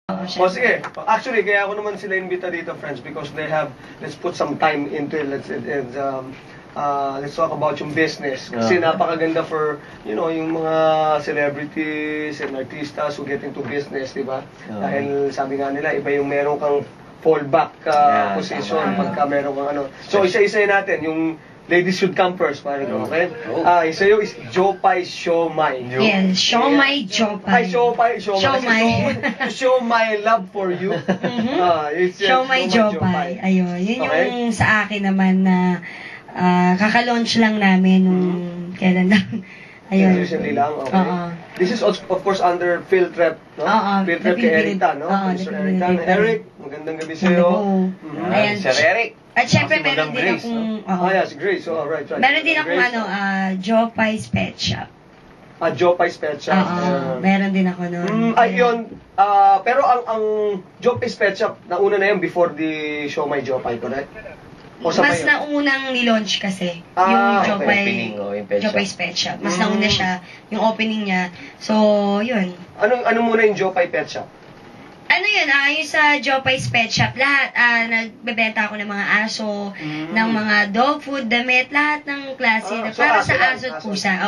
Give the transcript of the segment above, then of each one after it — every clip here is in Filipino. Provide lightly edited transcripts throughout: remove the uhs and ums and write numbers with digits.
O sige, actually, kaya ako naman sila invita dito, friends, because they have, let's put some time into it, let's talk about yung business. Kasi napakaganda for, you know, yung mga celebrities and artistas who get into business, di ba? Dahil sabi nga nila, iba yung meron kang fallback position pagka meron kang ano. So, isa-isa natin, yung ladies should come first, parang okay? Sa'yo is Jopay Siomay. Yes, Siomay Jopay. Siomay love for you. Siomay Jopay. Ayun, yun yung sa akin naman na kaka-launch lang namin nung kailan lang. Ayun. Recently lang, okay. This is of course under Field Rep, no? Field Rep kay Eric Tan, no? Mr. Eric Tan. Eric, magandang gabi sa'yo. Ayan. Sir Eric. At syempre meron din akong... yes, Grace. Oh, right. Meron din akong Jopay's Pet Shop. Jopay's Pet Shop. Meron din ako noon. Ayun. Pero ang Jopay's Pet Shop, nauna na yun before the Siomay Jopay, correct? Mas naunang nilaunch kasi yung Jopay's Pet Shop. Mas nauna siya, yung opening niya. So, yun. Ano muna yung Jopay Pet Shop? Ano yun, yung sa Jopay's Pet Shop, lahat, nagbebenta ako ng mga aso, ng mga dog food, damit, lahat ng klase. Para sa aso at pusa.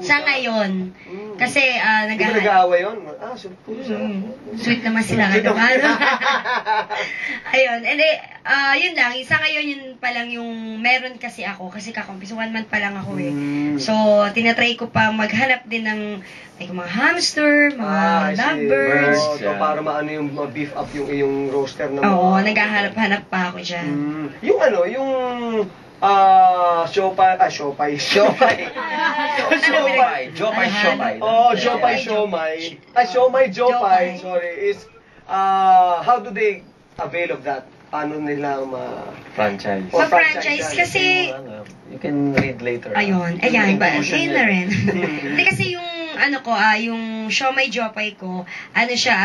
Sa ngayon. Kasi, Hindi mo nag-aaway yun? Aso at pusa. Sweet naman sila. Ayun, and yun lang, sa ngayon yun pa lang yung meron kasi ako, kasi kakumpis, 1 month pa lang ako eh. So, tinatry ko pa maghanap din ng mga hamster, mga lovebirds. So, para maano yung beef up yung iyong roster na mga... Oo, naghahanap-hanap pa ako dyan. Yung Jopay Siomay, sorry, is, how do they avail of that? Paano nila franchise? Franchise kasi... You can read later. Ayun, ayun na rin. Hindi kasi yung yung Siomay Jopay ko, siya,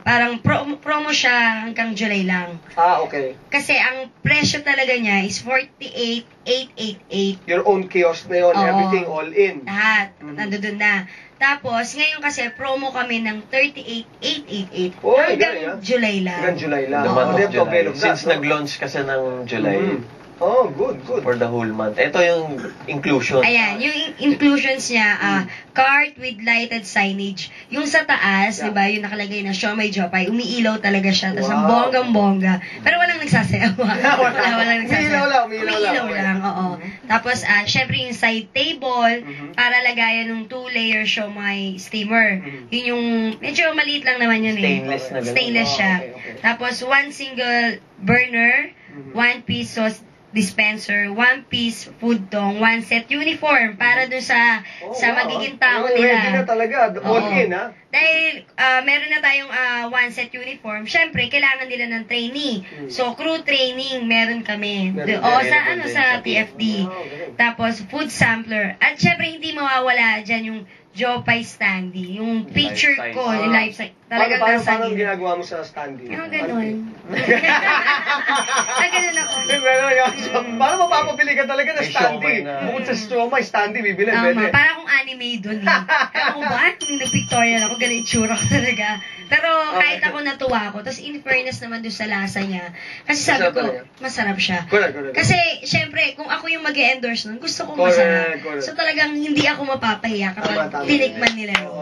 parang promo siya hanggang July lang. Okay. Kasi ang presyo talaga niya is 48,888. Your own kiosk na yun, everything all in. Lahat, nandoon na. Tapos, ngayon kasi, promo kami ng 38,888 hanggang July lang. Hanggang July lang. The month of July. Since nag-launch kasi ng July. Oh, good. For the whole month. Ito yung inclusion. Ayan, yung inclusions niya, cart with lighted signage. Yung sa taas, di ba, yung nakalagay na Siomay Jopay, umiilaw talaga siya. Tapos ang bonggang-bongga. Pero walang nagsasayaw. Walang nagsasayaw. Umiilaw lang, oo. Tapos, syempre yung side table, para lagayan ng 2-layer Siomay steamer. Yun yung, medyo maliit lang naman yun eh. Stainless na gano'n. Stainless siya. Tapos, 1 single burner, 1 piece sauce dispenser, 1 piece food tong, 1 set uniform para dun sa magiging tao nila. Ready na talaga, all in Dahil meron na tayong 1 set uniform, syempre kailangan nila ng trainee. So crew training meron kami. Sa TFD. Tapos food sampler. At syempre hindi mawawala diyan yung Jopay Standy, yung picture ko, yung life size. Talagang nasa Paano ginagawa mo sa standy? Ganun. Ganun ako. Paano mapapabili ka talaga ng standy? Bukod sa Siomay, standy, bibili. Para akong anime dun eh. Ako ba? Nung nag-pictorial ako, ganun itsura ko talaga. Pero kahit ako natuwa ako, tapos in fairness naman doon sa lasa niya. Kasi sabi ko, masarap siya. Kasi, syempre, kung ako yung mag-e-endorse nun, gusto ko masarap. So talagang hindi ako mapapahiya kapag tinikman nila yun.